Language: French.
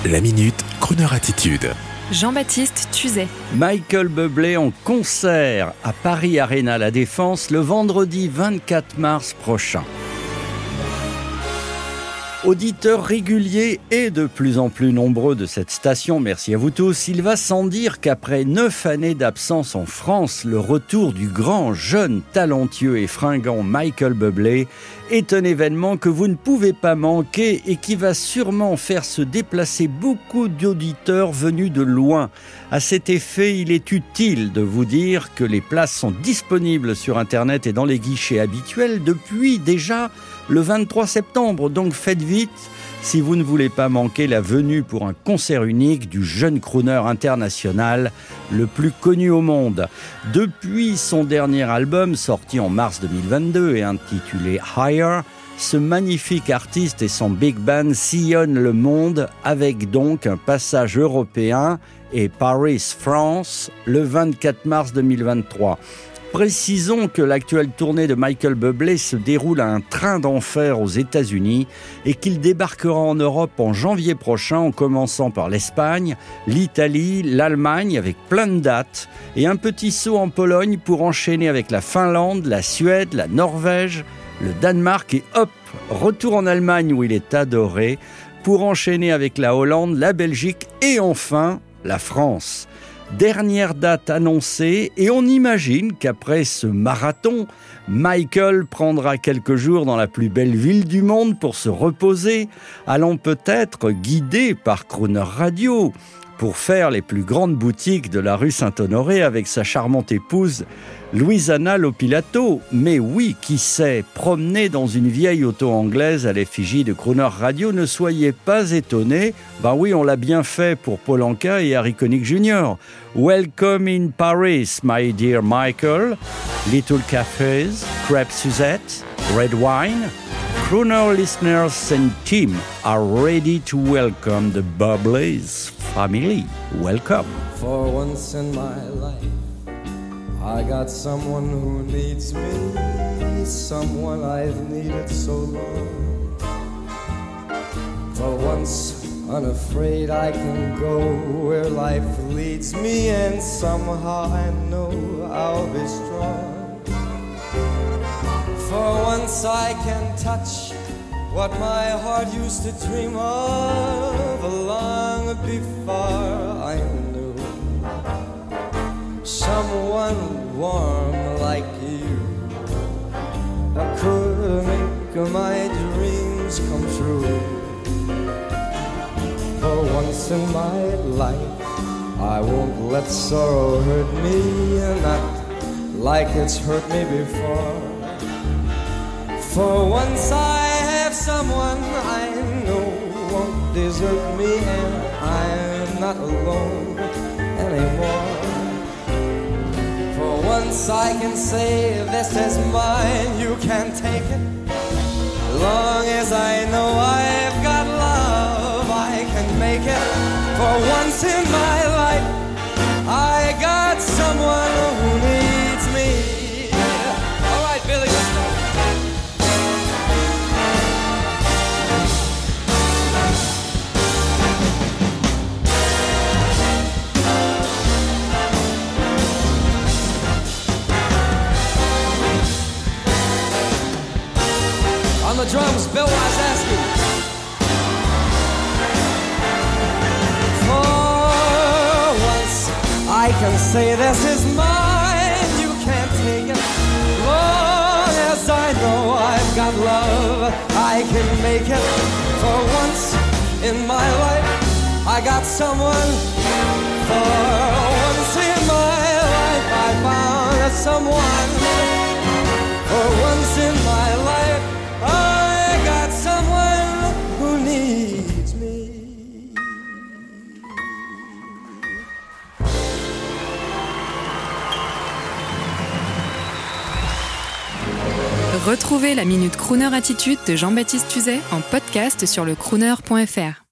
La Minute Crooner Attitude. Jean-Baptiste Tuzet. Michael Bublé en concert à Paris Arena La Défense le vendredi 24 mars prochain. Auditeurs réguliers et de plus en plus nombreux de cette station, merci à vous tous, il va sans dire qu'après 9 années d'absence en France, le retour du grand, jeune, talentueux et fringant Michael Bublé est un événement que vous ne pouvez pas manquer et qui va sûrement faire se déplacer beaucoup d'auditeurs venus de loin. À cet effet, il est utile de vous dire que les places sont disponibles sur Internet et dans les guichets habituels depuis déjà le 23 septembre, donc faites vite si vous ne voulez pas manquer la venue pour un concert unique du jeune crooner international le plus connu au monde. Depuis son dernier album sorti en mars 2022 et intitulé Higher, ce magnifique artiste et son big band sillonnent le monde avec donc un passage européen et Paris, France, le 24 mars 2023. Précisons que l'actuelle tournée de Michael Bublé se déroule à un train d'enfer aux États-Unis et qu'il débarquera en Europe en janvier prochain en commençant par l'Espagne, l'Italie, l'Allemagne avec plein de dates et un petit saut en Pologne pour enchaîner avec la Finlande, la Suède, la Norvège, le Danemark et hop, retour en Allemagne où il est adoré pour enchaîner avec la Hollande, la Belgique et enfin la France. Dernière date annoncée et on imagine qu'après ce marathon, Michael prendra quelques jours dans la plus belle ville du monde pour se reposer, allant peut-être guidé par Crooner Radio pour faire les plus grandes boutiques de la rue Saint-Honoré avec sa charmante épouse Luisana Lopilato. Mais oui, qui sait, promener dans une vieille auto anglaise à l'effigie de Crooner Radio, ne soyez pas étonnés. Ben oui, on l'a bien fait pour Paul Anka et Harry Connick Jr. Welcome in Paris, my dear Michael. Little cafes, crepe Suzette, red wine. Crooner listeners and team are ready to welcome the Bubblys family. Welcome. For once in my life, I got someone who needs me, someone I've needed so long. For once, unafraid, I can go where life leads me, and somehow I know I'll be strong. For once I can touch what my heart used to dream of long before I knew someone warm like you that could make my dreams come true. For once in my life, I won't let sorrow hurt me, not like it's hurt me before. For once I have someone I know won't desert me, and I'm not alone anymore. For once I can say this is mine, you can't take it. Long as I know I've got love, I can make it. For once in my life, I got someone who needs me. All right, Billy, let's go. On the drums, Bill Wysasky. For once, I can say this is mine, you can't take it. Long as I know I've got love, I can make it. For once in my life, I got someone. For once in my life, I found someone. For once in my life, I got someone who needs me. Retrouvez la Minute Crooner Attitude de Jean-Baptiste Tuzet en podcast sur le crooner.fr.